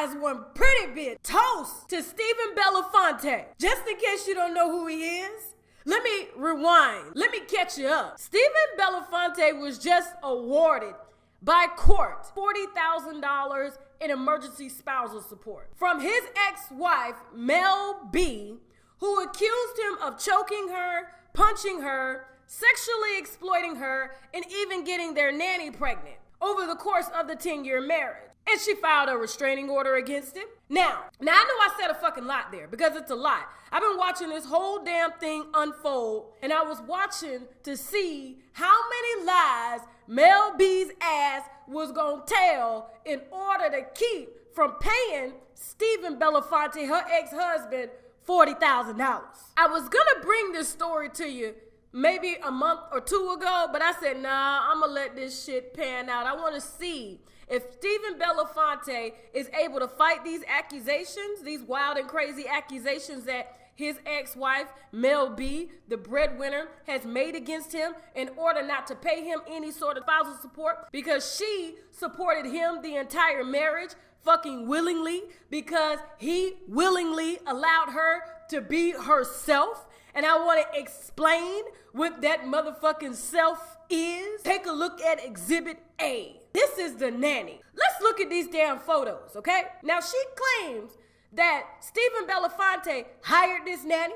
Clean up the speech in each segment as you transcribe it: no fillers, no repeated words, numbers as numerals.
eyes one pretty bitch. Toast to Stephen Belafonte. Just in case you don't know who he is, let me rewind. Let me catch you up. Stephen Belafonte was just awarded by court $40,000 in emergency spousal support from his ex-wife, Mel B, who accused him of choking her, punching her, sexually exploiting her, and even getting their nanny pregnant over the course of the 10-year marriage. And she filed a restraining order against him. Now I know I said a fucking lot there because it's a lot. I've been watching this whole damn thing unfold, and I was watching to see how many lies Mel B's ass was gonna tell in order to keep from paying Stephen Belafonte, her ex-husband, $40,000. I was gonna bring this story to you maybe a month or two ago, but I said, nah, I'm gonna let this shit pan out. I wanna see if Stephen Belafonte is able to fight these accusations, these wild and crazy accusations that his ex-wife, Mel B, the breadwinner, has made against him in order not to pay him any sort of spousal support because she supported him the entire marriage fucking willingly because he willingly allowed her to be herself. And I want to explain what that motherfucking self is. Take a look at Exhibit A. This is the nanny. Let's look at these damn photos, okay? Now, she claims that Stephen Belafonte hired this nanny,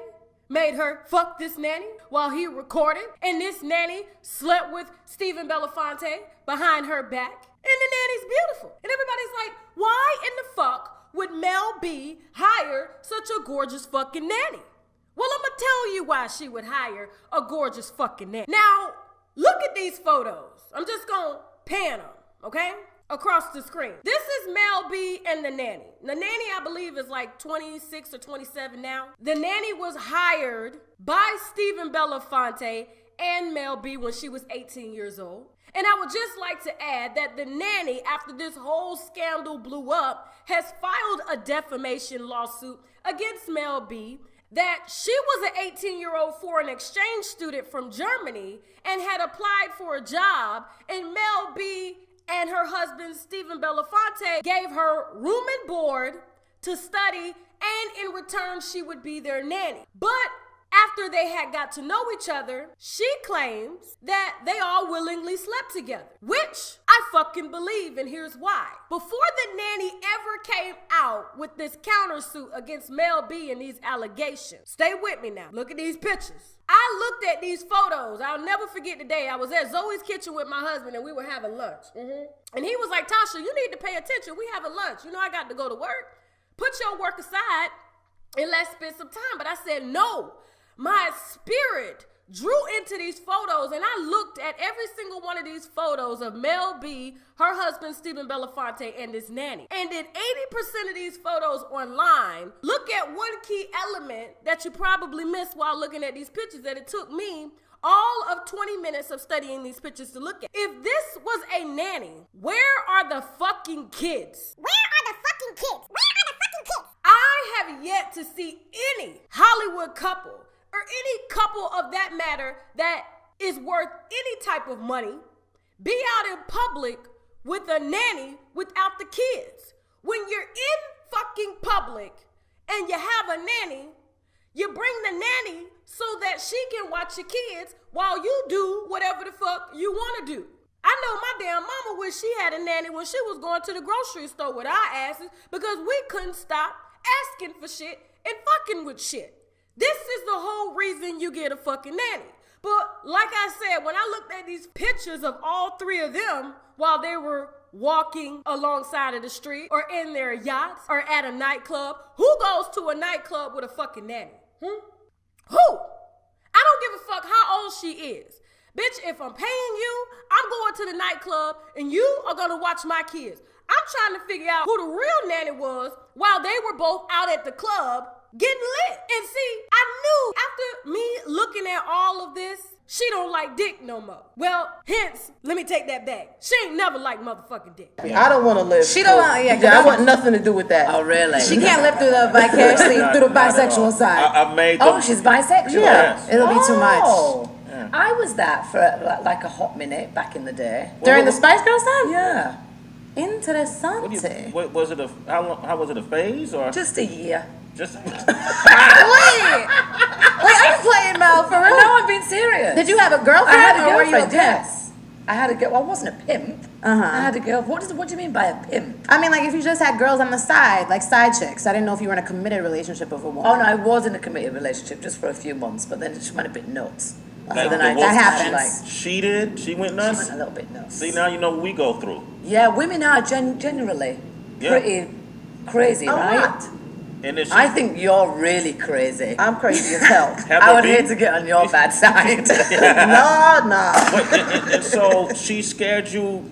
made her fuck this nanny while he recorded, and this nanny slept with Stephen Belafonte behind her back, and the nanny's beautiful. And everybody's like, why in the fuck would Mel B hire such a gorgeous fucking nanny? Well, I'm gonna tell you why she would hire a gorgeous fucking nanny. Now, look at these photos. I'm just gonna pan them, okay? Across the screen. This is Mel B and the nanny. The nanny, I believe, is like 26 or 27 now. The nanny was hired by Stephen Belafonte and Mel B when she was 18 years old. And I would just like to add that the nanny, after this whole scandal blew up, has filed a defamation lawsuit against Mel B that she was an 18-year-old foreign exchange student from Germany and had applied for a job, and Mel B and her husband, Stephen Belafonte, gave her room and board to study, and in return, she would be their nanny. But after they had got to know each other, she claims that they all willingly slept together, which I fucking believe, and here's why. Before the nanny ever came out with this countersuit against Mel B and these allegations, stay with me now, look at these pictures. I looked at these photos. I'll never forget the day I was at Zoe's kitchen with my husband and we were having lunch. And he was like, Tasha, you need to pay attention. We having lunch. You know I got to go to work. Put your work aside and let's spend some time. But I said, no. My spirit drew into these photos, and I looked at every single one of these photos of Mel B, her husband, Stephen Belafonte, and this nanny. And in 80% of these photos online, look at one key element that you probably missed while looking at these pictures that it took me all of 20 minutes of studying these pictures to look at. If this was a nanny, where are the fucking kids? Where are the fucking kids? Where are the fucking kids? I have yet to see any Hollywood couple or any couple of that matter that is worth any type of money be out in public with a nanny without the kids. When you're in fucking public and you have a nanny, you bring the nanny so that she can watch your kids while you do whatever the fuck you want to do. I know my damn mama wish she had a nanny when she was going to the grocery store with our asses because we couldn't stop asking for shit and fucking with shit. This is the whole reason you get a fucking nanny. But like I said, when I looked at these pictures of all three of them while they were walking alongside of the street or in their yachts or at a nightclub, who goes to a nightclub with a fucking nanny? Who? I don't give a fuck how old she is. Bitch, if I'm paying you, I'm going to the nightclub and you are going to watch my kids. I'm trying to figure out who the real nanny was while they were both out at the club getting lit. And see, I knew after me looking at all of this, she don't like dick no more. Well, hence, let me take that back. She ain't never liked motherfucking dick. I don't want to live. She don't want, I want nothing to do with that. Oh, really? She can't live through the vicariously through the bisexual side. I made Oh, she's bisexual. Yeah. It'll be too much. Yeah. I was that for like a hot minute back in the day. During the Spice Girls time? Yeah. Interessante. What was it? How was it? A phase or Just a year. just? Wait, are you playing, Mel, for real? No, I'm being serious. Did you have a girlfriend I had a or were you a girlfriend, pimp? yes. I had a girl. Well, I wasn't a pimp. I had a girl. What do you mean by a pimp? I mean, like if you just had girls on the side, like side chicks. I didn't know if you were in a committed relationship with a woman. Oh no, I was in a committed relationship just for a few months, but then it just went a bit nuts. Like So then the I wolf- that happens. like She did. She went she nuts. went a little bit nuts. See, now you know what we go through. Yeah, women are generally Yeah. pretty crazy, A right? lot. And then she, I think you're really crazy. I'm crazy as hell. Have I her would be- hate to get on your bad side. No. Wait, and so she scared you,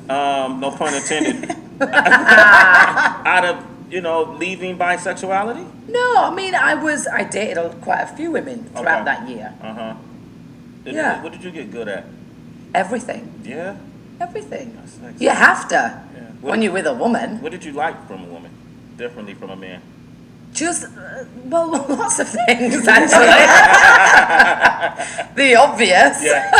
no pun intended, out of leaving bisexuality. No, I mean I dated quite a few women throughout that year. Yeah. What did you get good at? Everything, Yeah. everything. That's sexy. You have to Yeah. when you're with a woman. What did you like from a woman, differently from a man? Just well, lots of things actually. The obvious. Yeah.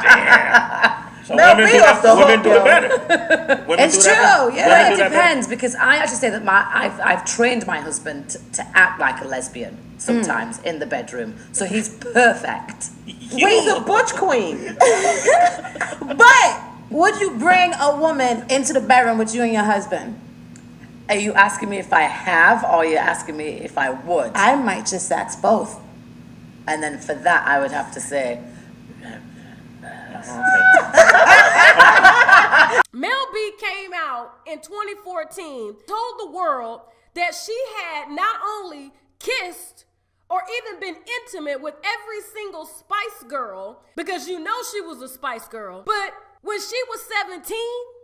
Damn. So Mel women B do off the women hook, do yo. it better. Women It's do true, that better. yeah. Women It do that better. depends because I actually say that I've trained my husband to act like a lesbian sometimes in the bedroom, so he's perfect. He's a butch queen. But would you bring a woman into the bedroom with you and your husband? Are you asking me if I have, or are you asking me if I would? I might just ask both. And then for that, I would have to say, Mel B came out in 2014, told the world that she had not only kissed or even been intimate with every single Spice Girl, because you know she was a Spice Girl, but when she was 17,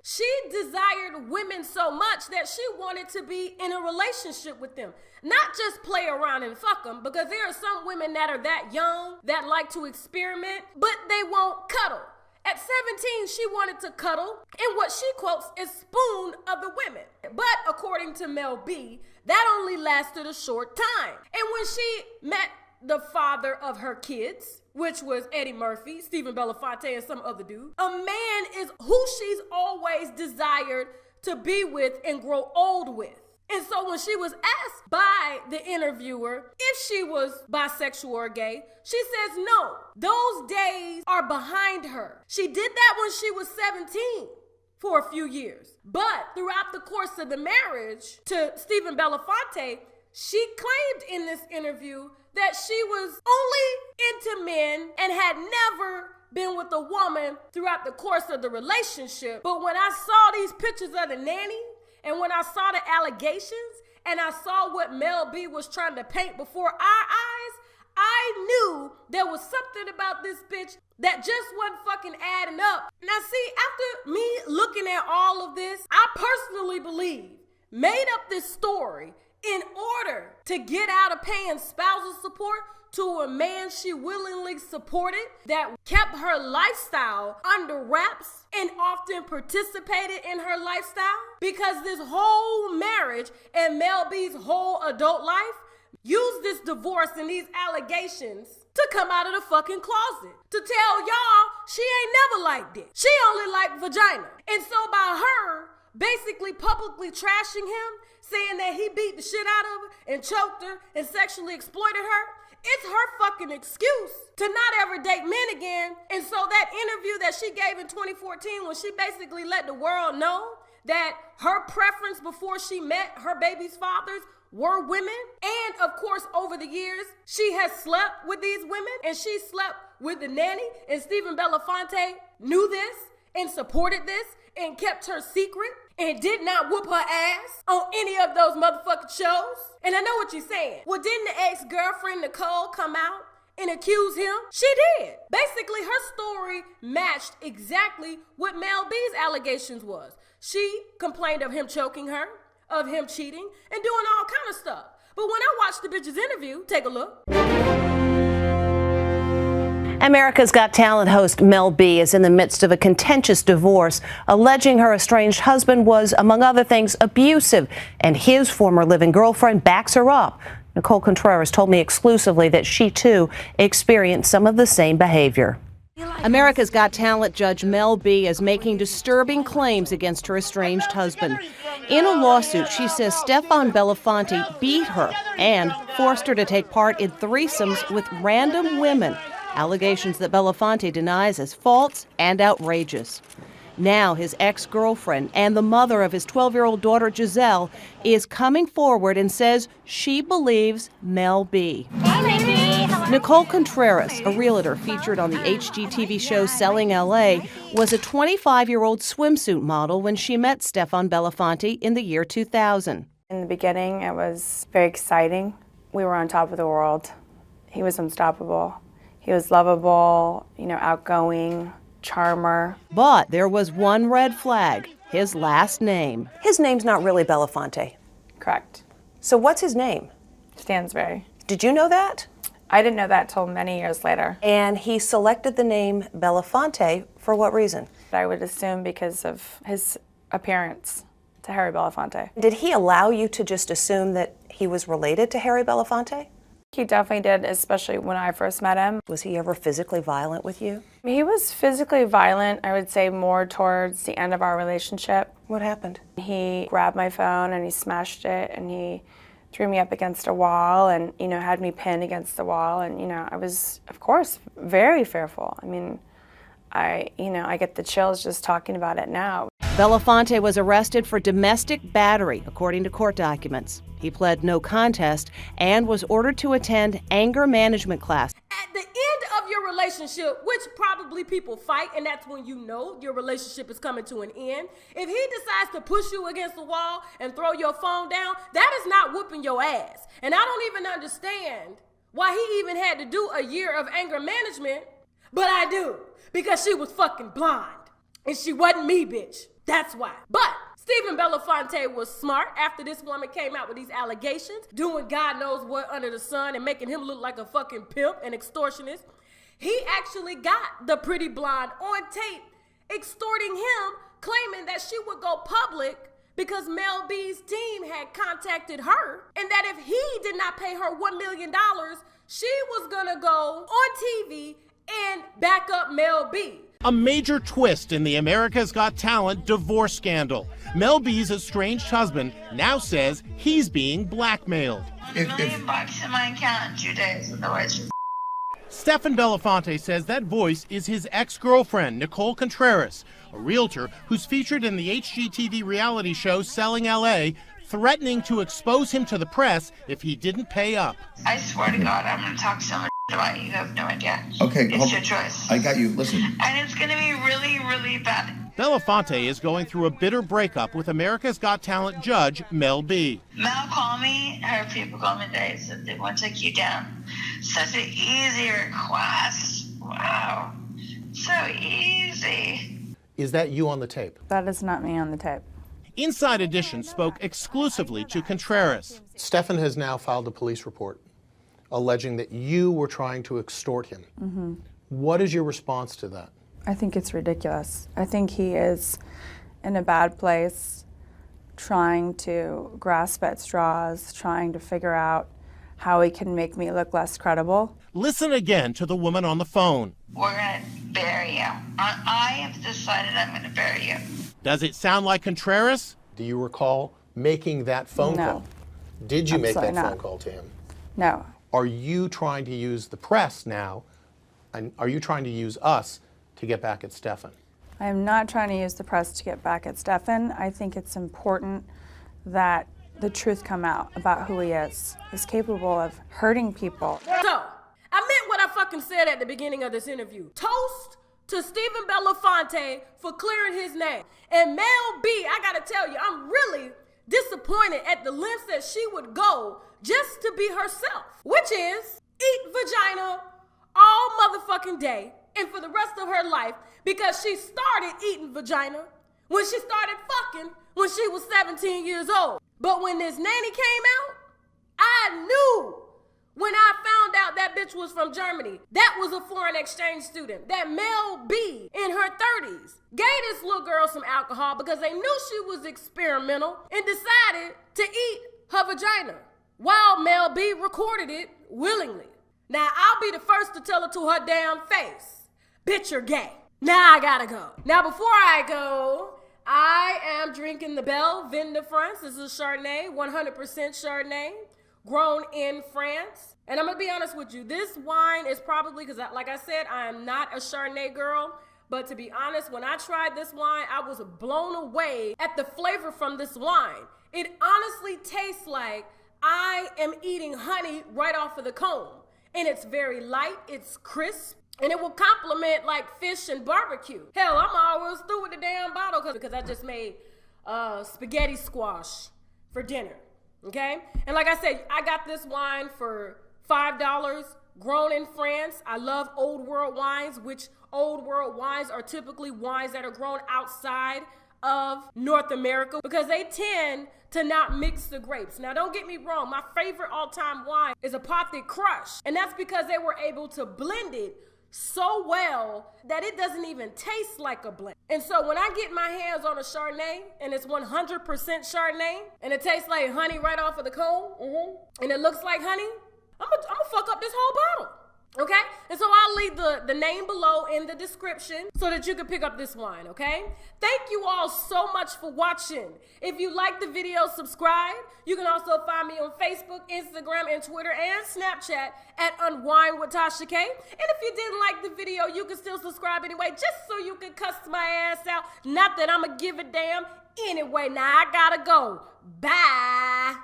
she desired women so much that she wanted to be in a relationship with them. Not just play around and fuck them, because there are some women that are that young that like to experiment, but they won't cuddle. At 17, she wanted to cuddle in what she quotes as spoon of the women. But according to Mel B, that only lasted a short time. And when she met the father of her kids, which was Eddie Murphy, Stephen Belafonte, and some other dude, a man is who she's always desired to be with and grow old with. And so when she was asked by the interviewer if she was bisexual or gay, she says no. Those days are behind her. She did that when she was 17 for a few years. But throughout the course of the marriage to Stephen Belafonte, she claimed in this interview that she was only into men and had never been with a woman throughout the course of the relationship. But when I saw these pictures of the nanny, and when I saw the allegations, and I saw what Mel B was trying to paint before our eyes, I knew there was something about this bitch that just wasn't fucking adding up. Now see, after me looking at all of this, I personally believe made up this story in order to get out of paying spousal support to a man she willingly supported that kept her lifestyle under wraps and often participated in her lifestyle, because this whole marriage and Mel B's whole adult life used this divorce and these allegations to come out of the fucking closet to tell y'all she ain't never liked it. She only liked vagina. And so by her basically publicly trashing him, saying that he beat the shit out of her and choked her and sexually exploited her, it's her fucking excuse to not ever date men again. And so that interview that she gave in 2014, when she basically let the world know that her preference before she met her baby's fathers were women, and of course over the years she has slept with these women, and she slept with the nanny, and Stephen Belafonte knew this and supported this and kept her secret and did not whoop her ass on any of those motherfucking shows. And I know what you're saying. Well, didn't the ex-girlfriend Nicole come out and accuse him? She did. Basically, her story matched exactly what Mel B's allegations was. She complained of him choking her, of him cheating, and doing all kind of stuff. But when I watched the bitch's interview, take a look. America's Got Talent host Mel B is in the midst of a contentious divorce, alleging her estranged husband was, among other things, abusive, and his former living girlfriend backs her up. Nicole Contreras told me exclusively that she, too, experienced some of the same behavior. America's Got Talent judge Mel B is making disturbing claims against her estranged husband. In a lawsuit, she says Stefan Belafonte beat her and forced her to take part in threesomes with random women, allegations that Belafonte denies as false and outrageous. Now his ex-girlfriend and the mother of his 12-year-old daughter Giselle is coming forward and says she believes Mel B. Nicole Contreras, a realtor featured on the HGTV show Selling LA, was a 25-year-old swimsuit model when she met Stefan Belafonte in the year 2000. In the beginning, it was very exciting. We were on top of the world. He was unstoppable. He was lovable, outgoing, charmer. But there was one red flag, his last name. His name's not really Belafonte. Correct. So what's his name? Stansberry. Did you know that? I didn't know that till many years later. And he selected the name Belafonte for what reason? I would assume because of his appearance to Harry Belafonte. Did he allow you to just assume that he was related to Harry Belafonte? He definitely did, especially when I first met him. Was he ever physically violent with you? He was physically violent, I would say, more towards the end of our relationship. What happened? He grabbed my phone and he smashed it and he threw me up against a wall and, had me pinned against the wall. And, I was, of course, very fearful. I mean, I get the chills just talking about it now. Belafonte was arrested for domestic battery, according to court documents. He pled no contest and was ordered to attend anger management class. At the end of your relationship, which probably people fight, and that's when you know your relationship is coming to an end, if he decides to push you against the wall and throw your phone down, that is not whooping your ass. And I don't even understand why he even had to do a year of anger management, but I do, because she was fucking blind. And she wasn't me, bitch. That's why. But Stephen Belafonte was smart after this woman came out with these allegations, doing God knows what under the sun and making him look like a fucking pimp and extortionist. He actually got the pretty blonde on tape extorting him, claiming that she would go public because Mel B's team had contacted her, and that if he did not pay her $1 million, she was gonna go on TV and back up Mel B. A major twist in the America's Got Talent divorce scandal. Mel B's estranged husband now says he's being blackmailed. $1 million in my account in 2 days, otherwise. Stefan Belafonte says that voice is his ex-girlfriend, Nicole Contreras, a realtor who's featured in the HGTV reality show Selling LA, threatening to expose him to the press if he didn't pay up. I swear to God, I'm going to talk so much about you. You have no idea. Okay, it's your choice. I got you. Listen. And it's going to be really, really bad. Belafonte is going through a bitter breakup with America's Got Talent judge Mel B. Mel called me, her people called me today, said they want to take you down. Such an easy request. Wow. So easy. Is that you on the tape? That is not me on the tape. Inside Edition spoke exclusively to Contreras. Stefan has now filed a police report alleging that you were trying to extort him. Mm-hmm. What is your response to that? I think it's ridiculous. I think he is in a bad place, trying to grasp at straws, trying to figure out how he can make me look less credible. Listen again to the woman on the phone. We're going to bury you. I have decided I'm going to bury you. Does it sound like Contreras? Do you recall making that phone call? Did you make that phone call to him? No. Are you trying to use the press now, and are you trying to use us to get back at Stefan? I am not trying to use the press to get back at Stefan. I think it's important that the truth come out about who he is. He's capable of hurting people. So, I meant what I fucking said at the beginning of this interview. Toast to Stephen Belafonte for clearing his name. And Mel B, I gotta tell you, I'm really disappointed at the lengths that she would go just to be herself, which is eat vagina all motherfucking day and for the rest of her life, because she started eating vagina when she started fucking when she was 17 years old. But when this nanny came out, I knew when I found out that bitch was from Germany, that was a foreign exchange student, that Mel B in her 30s gave this little girl some alcohol because they knew she was experimental and decided to eat her vagina while Mel B recorded it willingly. Now, I'll be the first to tell her to her damn face bitch, you're gay. Now I gotta go. Now before I go, I am drinking the Belle de France. This is Chardonnay, 100% Chardonnay, grown in France. And I'm gonna be honest with you, this wine is probably, because like I said, I am not a Chardonnay girl, but to be honest, when I tried this wine, I was blown away at the flavor from this wine. It honestly tastes like I am eating honey right off of the comb. And it's very light, it's crisp, and it will complement like fish and barbecue. Hell, I'm always through with the damn bottle because I just made spaghetti squash for dinner, okay? And like I said, I got this wine for $5, grown in France. I love old world wines, which old world wines are typically wines that are grown outside of North America because they tend to not mix the grapes. Now, don't get me wrong. My favorite all-time wine is a Apothic Crush, and that's because they were able to blend it so well that it doesn't even taste like a blend. And so when I get my hands on a Chardonnay and it's 100% Chardonnay and it tastes like honey right off of the comb, and it looks like honey, I'm gonna fuck up this whole bottle, okay? And so I'll leave the name below in the description so that you can pick up this wine, okay? Thank you all so much for watching. If you like the video, subscribe. You can also find me on Facebook, Instagram, and Twitter, and Snapchat at UNWINEWITHTASHAK. And if you didn't like the video, you can still subscribe anyway, just so you can cuss my ass out. Not that I'ma give a damn anyway. Now I gotta go. Bye.